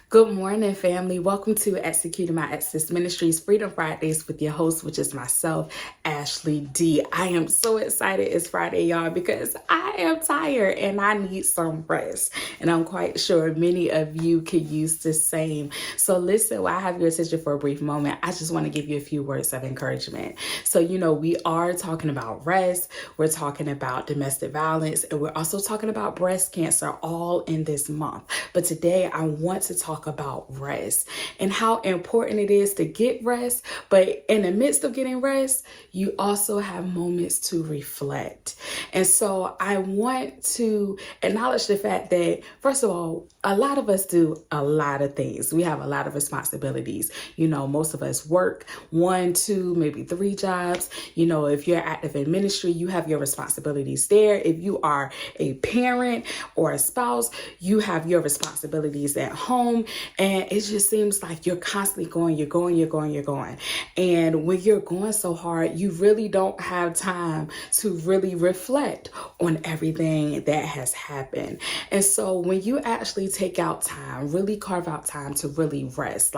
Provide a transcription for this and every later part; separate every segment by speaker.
Speaker 1: Good morning, family. Welcome to Executing My Exodus Ministries Freedom Fridays with your host, which is myself, Ashley D. I am so excited it's Friday, y'all, because I am tired and I need some rest. And I'm quite sure many of you could use the same. So listen, while I have your attention for a brief moment, I just want to give you a few words of encouragement. So, we are talking about rest. We're talking about domestic violence, and we're also talking about breast cancer all in this month. But today I want to talk about rest and how important it is to get rest. But in the midst of getting rest, you also have moments to reflect. And so I want to acknowledge the fact that, first of all, a lot of us do a lot of things. We have a lot of responsibilities. Most of us work 1, 2, maybe 3 jobs. If you're active in ministry, you have your responsibilities there. If you are a parent or a spouse, you have your responsibilities at home. And it just seems like you're constantly going, you're going. And when you're going so hard, you really don't have time to really reflect on everything that has happened. And so when you actually take out time, really carve out time to really rest,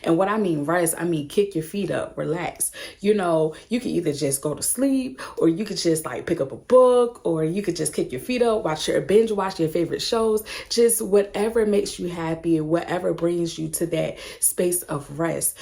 Speaker 1: and what I mean rest, I mean kick your feet up, relax. You can either just go to sleep, or you could just pick up a book, or you could just kick your feet up, binge watch your favorite shows, just whatever makes you happy, whatever brings you to that space of rest.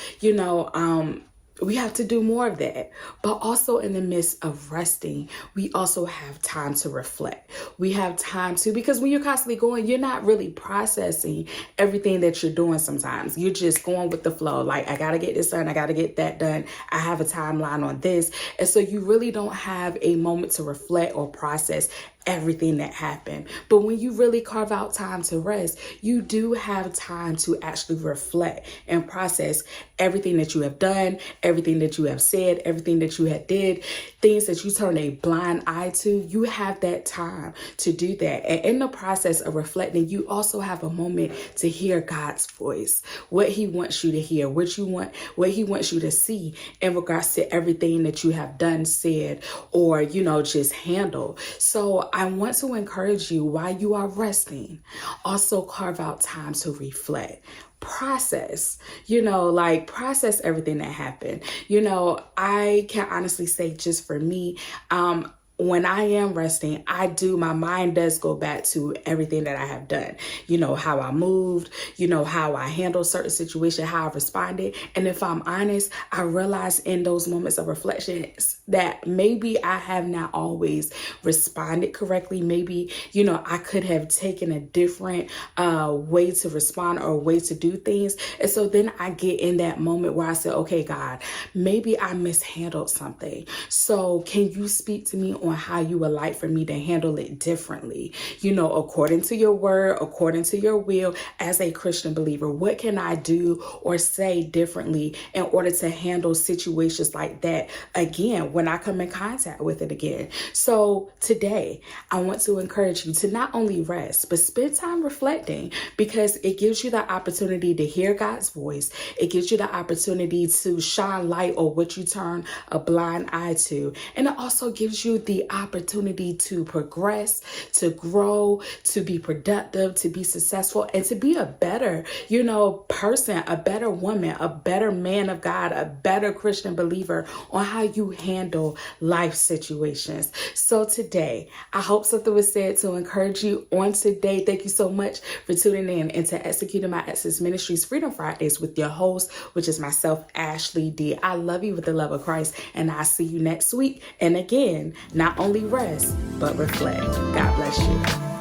Speaker 1: We have to do more of that. But also in the midst of resting, we also have time to reflect. We have time to, because when you're constantly going, you're not really processing everything that you're doing sometimes. You're just going with the flow. I got to get this done. I got to get that done. I have a timeline on this. And so you really don't have a moment to reflect or process everything that happened. But when you really carve out time to rest, you do have time to actually reflect and process everything that you have done, everything that you have said, everything that you had did, things that you turn a blind eye to. You have that time to do that. And in the process of reflecting, you also have a moment to hear God's voice, what he wants you to hear, what he wants you to see in regards to everything that you have done, said, or, just handled. So I want to encourage you, while you are resting, also carve out time to reflect. Process, process everything that happened. I can honestly say, just for me, when I am resting, my mind does go back to everything that I have done. How I moved, how I handled certain situations, how I responded. And if I'm honest, I realize in those moments of reflection that maybe I have not always responded correctly. Maybe, I could have taken a different way to respond or way to do things. And so then I get in that moment where I say, okay, God, maybe I mishandled something. So can you speak to me on how you would like for me to handle it differently? According to your word, according to your will, as a Christian believer, what can I do or say differently in order to handle situations like that again when I come in contact with it again? So today, I want to encourage you to not only rest, but spend time reflecting, because it gives you the opportunity to hear God's voice. It gives you the opportunity to shine light on what you turn a blind eye to. And it also gives you the opportunity to progress, to grow, to be productive, to be successful, and to be a better, person, a better woman, a better man of God, a better Christian believer on how you handle life situations. So today, I hope something was said to encourage you on today. Thank you so much for tuning in into Executing My Exodus Ministries Freedom Fridays with your host, which is myself, Ashley D. I love you with the love of Christ, and I'll see you next week. And again, not only rest, but reflect. God bless you.